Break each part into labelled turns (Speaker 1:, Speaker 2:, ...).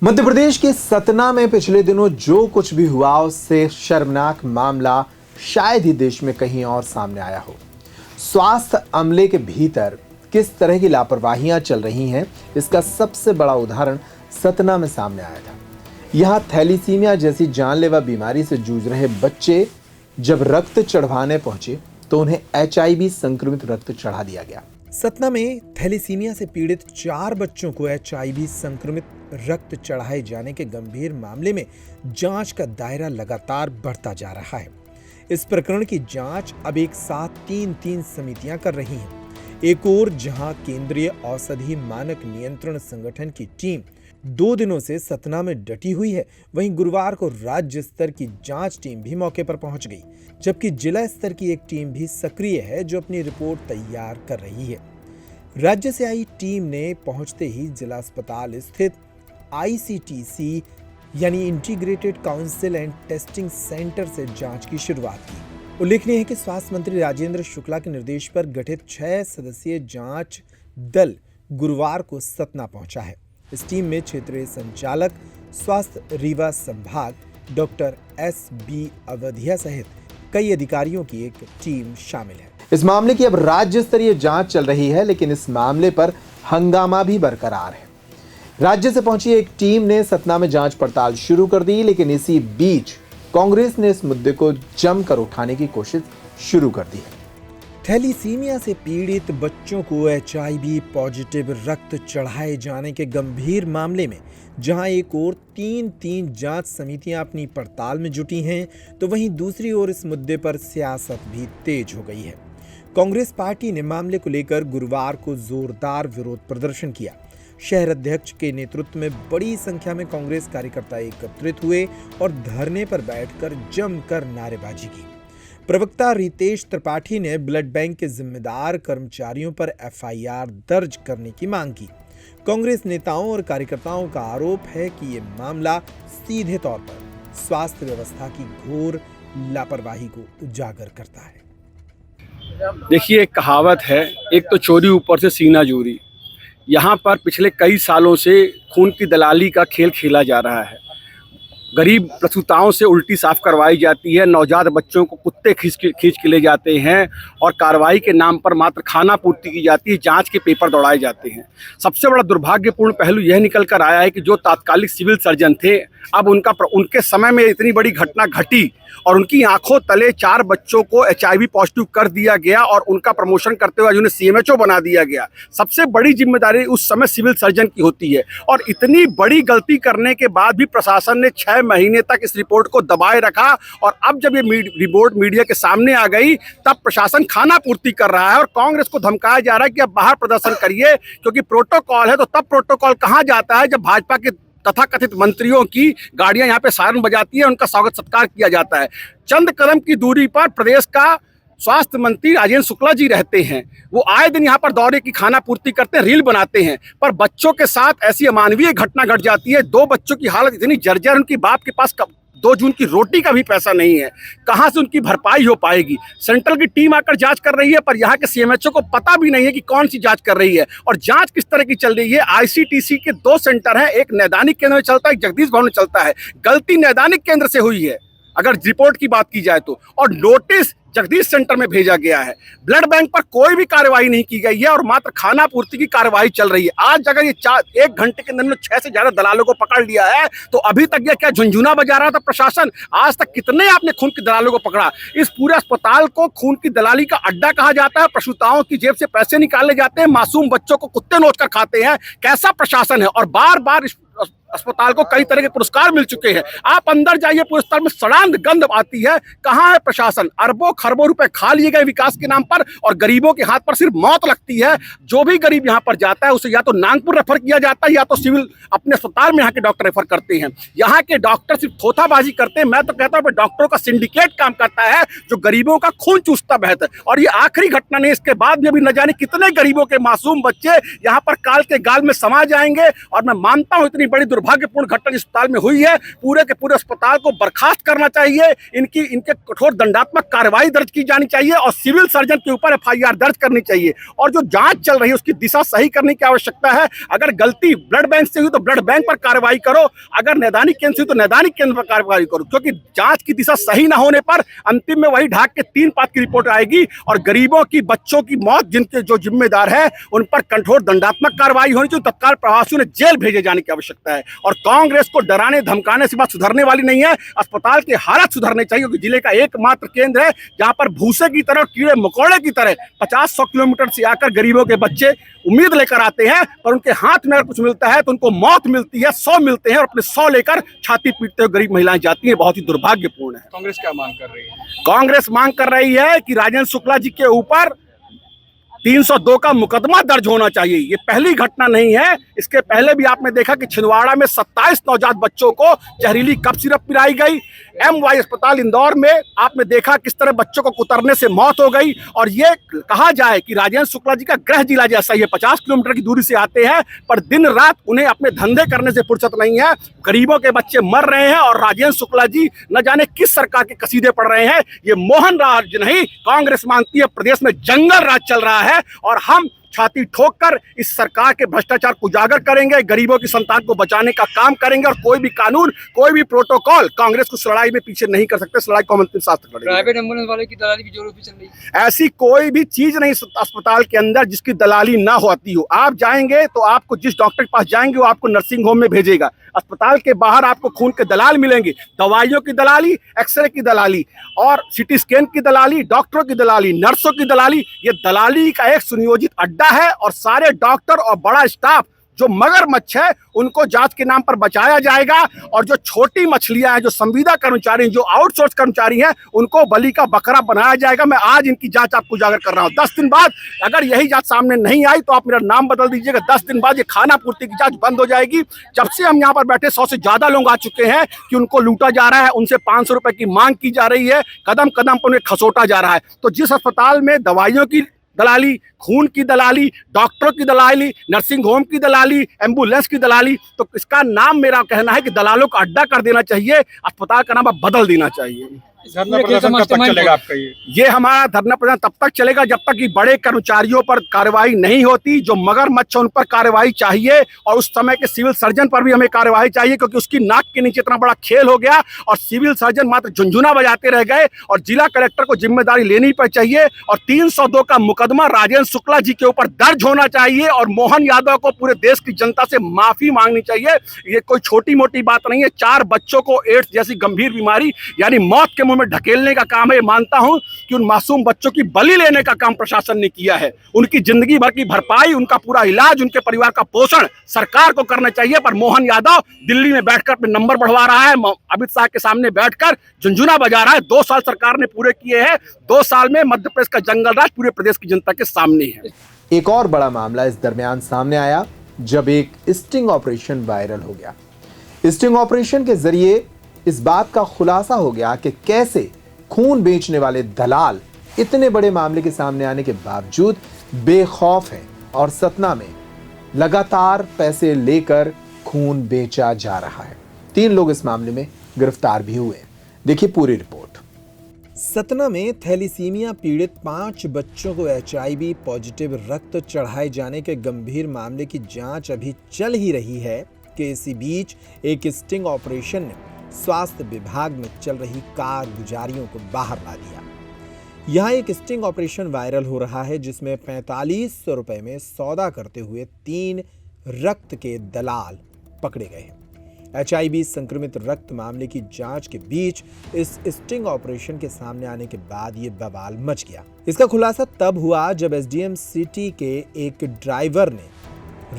Speaker 1: मध्य प्रदेश के सतना में पिछले दिनों जो कुछ भी हुआ उससे शर्मनाक मामला शायद ही देश में कहीं और सामने आया हो। स्वास्थ्य अमले के भीतर किस तरह की लापरवाहियां चल रही हैं, इसका सबसे बड़ा उदाहरण सतना में सामने आया था। यहां थैलीसीमिया जैसी जानलेवा बीमारी से जूझ रहे बच्चे जब रक्त चढ़वाने पहुंचे तो उन्हें HIV संक्रमित रक्त चढ़ा दिया गया। सतना में थैलीसीमिया से पीड़ित 4 बच्चों को HIV संक्रमित रक्त चढ़ाए जाने के गंभीर मामले में जांच का दायरा लगातार बढ़ता जा रहा है। इस प्रकरण की जांच अब एक साथ 3 समितियां कर रही हैं। एक ओर जहां केंद्रीय औषधि मानक नियंत्रण संगठन की टीम 2 दिनों से सतना में डटी हुई है, वहीं गुरुवार को राज्य स्तर की जांच टीम भी मौके पर पहुंच गई, जबकि जिला स्तर की एक टीम भी सक्रिय है जो अपनी रिपोर्ट तैयार कर रही है। राज्य से आई टीम ने पहुंचते ही जिला अस्पताल स्थित ICTC यानी integrated council and testing centre से जांच की शुरुआत की। उल्लेखनीय है कि स्वास्थ्य मंत्री राजेंद्र शुक्ला के निर्देश पर गठित 6 सदस्यीय जांच दल गुरुवार को सतना पहुंचा है। इस टीम में क्षेत्रीय संचालक स्वास्थ्य रीवा संभाग डॉक्टर SB अवधिया सहित कई अधिकारियों की एक टीम शामिल है। इस मामले की अब राज्य स्तरीय जांच चल रही है, लेकिन इस मामले पर हंगामा भी बरकरार है। राज्य से पहुंची एक टीम ने सतना में जांच पड़ताल शुरू कर दी, लेकिन इसी बीच कांग्रेस ने इस मुद्दे को जमकर उठाने की कोशिश शुरू कर दी है। थैलीसीमिया से पीड़ित बच्चों को HIV पॉजिटिव रक्त चढ़ाए जाने के गंभीर मामले में जहां एक ओर 3 जांच समितियां अपनी पड़ताल में जुटी हैं, तो वहीं दूसरी ओर इस मुद्दे पर सियासत भी तेज हो गई है। कांग्रेस पार्टी ने मामले को लेकर गुरुवार को जोरदार विरोध प्रदर्शन किया। शहर अध्यक्ष के नेतृत्व में बड़ी संख्या में कांग्रेस कार्यकर्ता एकत्रित हुए और धरने पर बैठकर जमकर नारेबाजी की। प्रवक्ता रितेश त्रिपाठी ने ब्लड बैंक के जिम्मेदार कर्मचारियों पर FIR दर्ज करने की मांग की। कांग्रेस नेताओं और कार्यकर्ताओं का आरोप है कि ये मामला सीधे तौर पर स्वास्थ्य व्यवस्था की घोर लापरवाही को उजागर करता है।
Speaker 2: देखिए, एक कहावत है, एक तो चोरी ऊपर से सीना चोरी। यहाँ पर पिछले कई सालों से खून की दलाली का खेल खेला जा रहा है। गरीब प्रसूताओं से उल्टी साफ करवाई जाती है, नवजात बच्चों को कुत्ते खींच के ले जाते हैं और कार्रवाई के नाम पर मात्र खाना पूर्ति की जाती है, जांच के पेपर दौड़ाए जाते हैं। सबसे बड़ा दुर्भाग्यपूर्ण पहलू यह निकल कर आया है कि जो तात्कालिक सिविल सर्जन थे, अब उनके समय में इतनी बड़ी घटना घटी और उनकी आंखों तले 4 बच्चों को HIV पॉजिटिव कर दिया गया और उनका प्रमोशन करते हुए उन्हें CMHO बना दिया गया। सबसे बड़ी जिम्मेदारी उस समय सिविल सर्जन की होती है और इतनी बड़ी गलती करने के बाद भी प्रशासन ने 6 महीने तक इस रिपोर्ट को दबाए रखा और अब जब ये रिपोर्ट मीडिया के सामने आ गई तब प्रशासन खाना पूर्ति कर रहा है और कांग्रेस को धमकाया जा रहा है कि अब बाहर प्रदर्शन करिए, क्योंकि प्रोटोकॉल है। तो तब प्रोटोकॉल कहाँ जाता है जब भाजपा के तथाकथित मंत्रियों की गाड़ियां यहाँ पे सायरन बजाती है, उनका स्वागत सत्कार किया जाता है। चंद कदम की दूरी पर प्रदेश का स्वास्थ्य मंत्री राजेंद्र शुक्ला जी रहते हैं। वो आए दिन यहाँ पर दौरे की खाना पूर्ति करते हैं, रील बनाते हैं, पर बच्चों के साथ ऐसी अमानवीय घटना घट जाती है। 2 बच्चों की हालत इतनी जर्जर, उनकी बाप के पास 2 जून की रोटी का भी पैसा नहीं है, कहां से उनकी भरपाई हो पाएगी। सेंट्रल की टीम आकर जांच कर रही है, पर यहाँ के CMHO को पता भी नहीं है कि कौन सी जांच कर रही है और जांच किस तरह की चल रही है। ICTC के 2 सेंटर हैं, एक नैदानिक केंद्र में चलता है, एक जगदीश भवन में चलता है। गलती नैदानिक केंद्र से हुई है अगर रिपोर्ट की बात की जाए तो, और नोटिस जगदीश सेंटर में भेजा गया है। ब्लड बैंक पर कोई भी कार्रवाई नहीं की गई है और मात्र खाना पूर्ति की कार्रवाई चल रही है। आज अगर ये 1 घंटे के अंदर 6 से ज्यादा दलालों को पकड़ लिया है तो अभी तक ये क्या झुंझुना बजा रहा था प्रशासन? आज तक कितने आपने खून की दलालों को पकड़ा? इस पूरे अस्पताल को खून की दलाली का अड्डा कहा जाता है। प्रसूताओं की जेब से पैसे निकाले जाते हैं, मासूम बच्चों को कुत्ते नोच कर खाते हैं। कैसा प्रशासन है? और बार बार अस्पताल को कई तरह के पुरस्कार मिल चुके हैं। आप अंदर जाइए, पूरे अस्पताल में सड़ांध गंध आती है। कहां है प्रशासन? अरबों खरबों रुपए खा लिए गए विकास के नाम पर और गरीबों के हाथ पर सिर्फ मौत लगती है। जो भी गरीब यहां पर जाता है उसे या तो नागपुर रेफर किया जाता है या तो सिविल अपने अस्पताल में यहाँ के डॉक्टर रेफर करते हैं। यहाँ के डॉक्टर सिर्फ थोथाबाजी करते हैं। मैं तो कहता हूँ डॉक्टरों का सिंडिकेट काम करता है जो गरीबों का खून चूसता बहता है। और ये आखिरी घटना नहीं, इसके बाद भी अभी न जाने कितने गरीबों के मासूम बच्चे यहाँ पर काल के गाल में समा जाएंगे। और मैं मानता हूँ इतनी बड़ी दुर्भाग्यपूर्ण घटना अस्पताल में हुई है, पूरे के पूरे अस्पताल को बर्खास्त करना चाहिए, इनके कठोर दंडात्मक कार्रवाई दर्ज की जानी चाहिए और सिविल सर्जन के ऊपर FIR दर्ज करनी चाहिए और जो जांच चल रही है उसकी दिशा सही करने की आवश्यकता है। अगर गलती ब्लड बैंक से हुई तो ब्लड बैंक पर कार्रवाई करो, अगर नैदानिक केंद्र से हुई तो नैदानिक केंद्र पर कार्रवाई करो, क्योंकि जांच की दिशा सही ना होने पर अंतिम में वही ढाक के 3 पात की रिपोर्ट आएगी और गरीबों की, बच्चों की मौत जिनके जो जिम्मेदार है उन पर कठोर दंडात्मक कार्रवाई होनी चाहिए, तत्काल प्रवासियों ने जेल भेजे जाने की आवश्यकता है। और कांग्रेस को डराने धमकाने से बात सुधरने वाली नहीं है। अस्पताल के हालात सुधरने चाहिए, क्योंकि जिले का एकमात्र केंद्र है जहां पर भूसे की तरह, कीड़े मकोड़े की तरह 50-100 किलोमीटर से आकर गरीबों के बच्चे उम्मीद लेकर आते हैं, पर उनके हाथ में अगर कुछ मिलता है तो उनको मौत मिलती है, 100 मिलते हैं और अपने 100 लेकर छाती पीटते हुए गरीब महिलाएं जाती हैं। बहुत ही दुर्भाग्यपूर्ण है।
Speaker 3: कांग्रेस क्या मांग कर रही है?
Speaker 2: कांग्रेस मांग कर रही है कि राजेंद्र शुक्ला जी के ऊपर 302 का मुकदमा दर्ज होना चाहिए। ये पहली घटना नहीं है, इसके पहले भी आपने देखा कि छिंदवाड़ा में 27 नवजात बच्चों को जहरीली कफ सिरप पिलाई गई। MY अस्पताल इंदौर में आपने देखा किस तरह बच्चों को कुतरने से मौत हो गई। और ये कहा जाए कि राजेंद्र शुक्ला जी का गृह जिला जैसा, ये 50 किलोमीटर की दूरी से आते हैं, पर दिन रात उन्हें अपने धंधे करने से फुर्सत नहीं है। गरीबों के बच्चे मर रहे हैं और राजेंद्र शुक्ला जी न जाने किस सरकार के कसीदे पड़ रहे हैं। ये मोहन राज नहीं, कांग्रेस मानती है प्रदेश में जंगल राज चल रहा है और हम छाती ठोक कर इस सरकार के भ्रष्टाचार को उजागर करेंगे, गरीबों की संतान को बचाने का काम करेंगे और कोई भी कानून, कोई भी प्रोटोकॉल कांग्रेस को लड़ाई में पीछे नहीं कर सकते। लड़ाई को हम अंतिम सांस तक लड़ेंगे।
Speaker 3: प्राइवेट एम्बुलेंस वाले की दलाली भी जोरों पे चल रही है।
Speaker 2: ऐसी कोई भी चीज नहीं अस्पताल के अंदर जिसकी दलाली ना होती हो। आप जाएंगे तो आपको जिस डॉक्टर के पास जाएंगे वो आपको नर्सिंग होम में भेजेगा। अस्पताल के बाहर आपको खून के दलाल मिलेंगे, दवाइयों की दलाली, एक्सरे की दलाली और सिटी स्कैन की दलाली, डॉक्टरों की दलाली, नर्सों की दलाली। ये दलाली का एक सुनियोजित अड्डा है और सारे डॉक्टर और बड़ा स्टाफ जो मगरमच्छ है उनको जांच के नाम पर बचाया जाएगा और जो छोटी मछलियां हैं, जो संविदा कर्मचारी, जो आउटसोर्स कर्मचारी हैं, उनको बलि का बकरा बनाया जाएगा। मैं आज इनकी जांच आपको उजागर कर रहा हूं। 10 दिन बाद अगर यही जांच सामने नहीं आई तो आप मेरा नाम बदल दीजिएगा। 10 दिन बाद ये खाना पूर्ति की जांच बंद हो जाएगी। जब से हम यहाँ पर बैठे 100 से ज्यादा लोग आ चुके हैं कि उनको लूटा जा रहा है, उनसे 500 रुपए की मांग की जा रही है, कदम कदम पर उन्हें खसोटा जा रहा है। तो जिस अस्पताल में दवाइयों की दलाली, खून की दलाली, डॉक्टरों की दलाली, नर्सिंग होम की दलाली, एम्बुलेंस की दलाली, तो इसका नाम, मेरा कहना है कि दलालों का अड्डा कर देना चाहिए, अस्पताल का नाम अब बदल देना चाहिए।
Speaker 3: धरना प्रदर्शन कब तक चलेगा आपका?
Speaker 2: ये हमारा धरना प्रदर्शन तब तक चलेगा जब तक कि बड़े कर्मचारियों पर कार्रवाई नहीं होती। जो मगरमच्छ उन पर कार्रवाई चाहिए और उस समय के सिविल सर्जन पर भी हमें कार्रवाई चाहिए, क्योंकि उसकी नाक के नीचे इतना बड़ा खेल हो गया और सिविल सर्जन मात्र झुंझुना बजाते रह गए और जिला कलेक्टर को जिम्मेदारी लेनी पर चाहिए और 302 का मुकदमा राजेंद्र शुक्ला जी के ऊपर दर्ज होना चाहिए और मोहन यादव को पूरे देश की जनता से माफी मांगनी चाहिए। ये कोई छोटी मोटी बात नहीं है। 4 बच्चों को एड्स जैसी गंभीर बीमारी यानी मौत के में ढकेलने का काम है। मानता हूं कि उन मासूम बच्चों की बलि लेने का काम प्रशासन ने किया है। उनकी जिंदगी भर की भरपाई, उनका पूरा इलाज, उनके परिवार का पोषण सरकार को करना चाहिए। पर मोहन यादव दिल्ली में बैठकर अपने नंबर बढ़वा रहा है, अमित शाह के सामने बैठकर झुंझुना बजा रहा है। 2 साल सरकार ने पूरे किए हैं। 2 साल में मध्य प्रदेश का जंगल राज पूरे प्रदेश की जनता के सामने है।
Speaker 1: एक और बड़ा मामला इस दरमियान सामने आया जब एक स्टिंग ऑपरेशन वायरल हो गया। स्टिंग ऑपरेशन के जरिए इस बात का खुलासा हो गया कि कैसे खून बेचने वाले दलाल इतने बड़े मामले के सामने आने के बावजूद बेखौफ हैं और सतना में लगातार पैसे लेकर खून बेचा जा रहा है। 3 लोग इस मामले में गिरफ्तार भी हुए। देखिए पूरी रिपोर्ट। सतना में थैलीसीमिया पीड़ित 5 बच्चों को HIV पॉजिटिव रक्त चढ़ाए जाने के गंभीर मामले की जांच अभी चल ही रही है कि इसी बीच एक स्टिंग ऑपरेशन ने स्वास्थ्य विभाग में चल रही कारगुजारियों को बाहर ला दिया। यहाँ एक स्टिंग ऑपरेशन वायरल हो रहा है जिसमें 4500 रुपए में सौदा करते हुए 3 रक्त के दलाल पकड़े गए हैं। HIV संक्रमित रक्त मामले की जांच के बीच इस स्टिंग ऑपरेशन के सामने आने के बाद ये बवाल मच गया। इसका खुलासा तब हुआ जब SDM सिटी के एक ड्राइवर ने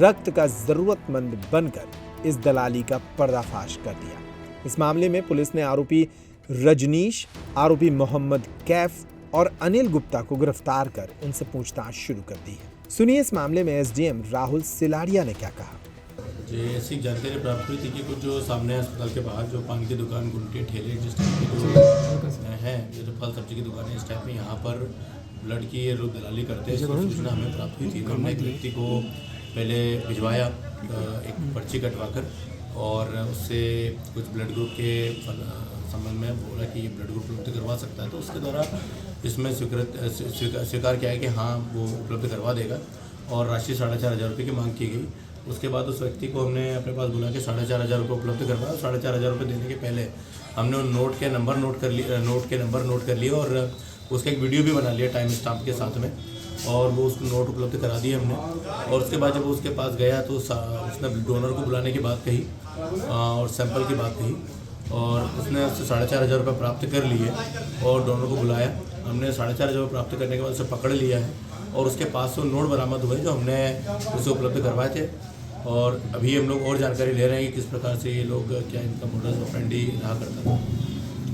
Speaker 1: रक्त का जरूरतमंद बनकर इस दलाली का पर्दाफाश कर दिया। इस मामले में पुलिस ने आरोपी रजनीश, आरोपी मोहम्मद कैफ और अनिल गुप्ता को गिरफ्तार कर उनसे पूछताछ शुरू कर दी है। सुनिए इस मामले में SDM राहुल सिलाड़िया ने क्या कहा।
Speaker 4: ऐसी जानकारी प्राप्त हुई थी कि कुछ जो सामने अस्पताल के बाहर जो पान की दुकान, गुमटी, ठेले जिस टाइप की जो है, जो फल सब्जी की दुकान है, इस टाइप में यहाँ पर ब्लड की ये लोग दलाली करते हैं, इसकी सूचना हमें प्राप्त हुई थी। तो हमने एक व्यक्ति को पहले भिजवाया एक पर्ची कटवा कर और उससे कुछ ब्लड ग्रुप के संबंध में बोला कि ये ब्लड ग्रुप उपलब्ध करवा सकता है, तो उसके द्वारा इसमें स्वीकार किया है कि हाँ वो उपलब्ध करवा देगा और राशि 4,500 रुपये की मांग की गई। उसके बाद उस व्यक्ति को हमने अपने पास बुला के 4,500 रुपये उपलब्ध करवाया। 4,500 रुपये देने के पहले हमने उन नोट के नंबर नोट कर लिए और उसका एक वीडियो भी बना लिया टाइम स्टाम्प के साथ में, और वो उसको नोट उपलब्ध करा दिए हमने। और उसके बाद जब वो उसके पास गया तो उसने डोनर को बुलाने की बात कही और सैंपल की बात कही, और उसने उससे 4,500 रुपये प्राप्त कर लिए और डोनर को बुलाया। हमने 4,500 रुपये प्राप्त करने के बाद उसे पकड़ लिया है और उसके पास से नोट बरामद हुए जो हमने उसे उपलब्ध करवाए थे। और अभी हम लोग और जानकारी ले रहे हैं कि किस प्रकार से ये लोग, क्या इनका मोडस ऑपरेंडी रहा करता था।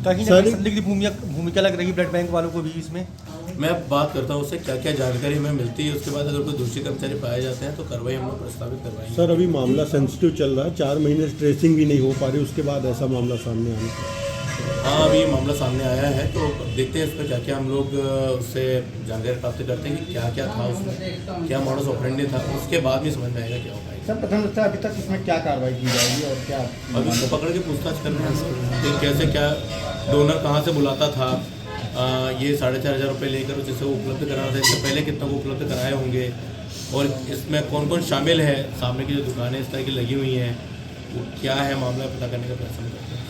Speaker 5: कहीं ना कहीं संदिग्ध भूमिका लग रही है ब्लड बैंक वालों को भी इसमें।
Speaker 4: मैं अब बात करता हूँ उससे क्या क्या जानकारी हमें मिलती है, उसके बाद अगर कोई दोषी कर्मचारी पाए जाते हैं तो कार्रवाई हम लोग प्रस्तावित करवाएंगे।
Speaker 6: सर अभी मामला सेंसिटिव चल रहा है, 4 महीने से ट्रेसिंग भी नहीं हो पा रही, उसके बाद ऐसा मामला सामने आने का।
Speaker 4: हाँ अभी मामला सामने आया है तो देखते हैं इस पर क्या क्या हम लोग उससे जानकारी प्राप्त करते हैं कि क्या क्या था उसमें, क्या मॉडस ऑपरेंडी था, उसके बाद भी समझ में आएगा क्या होगा।
Speaker 5: सर प्रथम अभी तक इसमें क्या कार्रवाई की जाएगी और क्या
Speaker 4: अभी उसको पकड़ के पूछताछ कर रहे हैं कि कैसे क्या डोनर कहाँ से बुलाता था, ये 4,500 रुपये लेकर जिसे वो उपलब्ध कराना था, इससे पहले कितना वो उपलब्ध कराए होंगे, और इसमें कौन कौन शामिल है, सामने की जो दुकानें इस तरह की लगी हुई हैं वो क्या है, मामला पता करने का प्रयास करते हैं।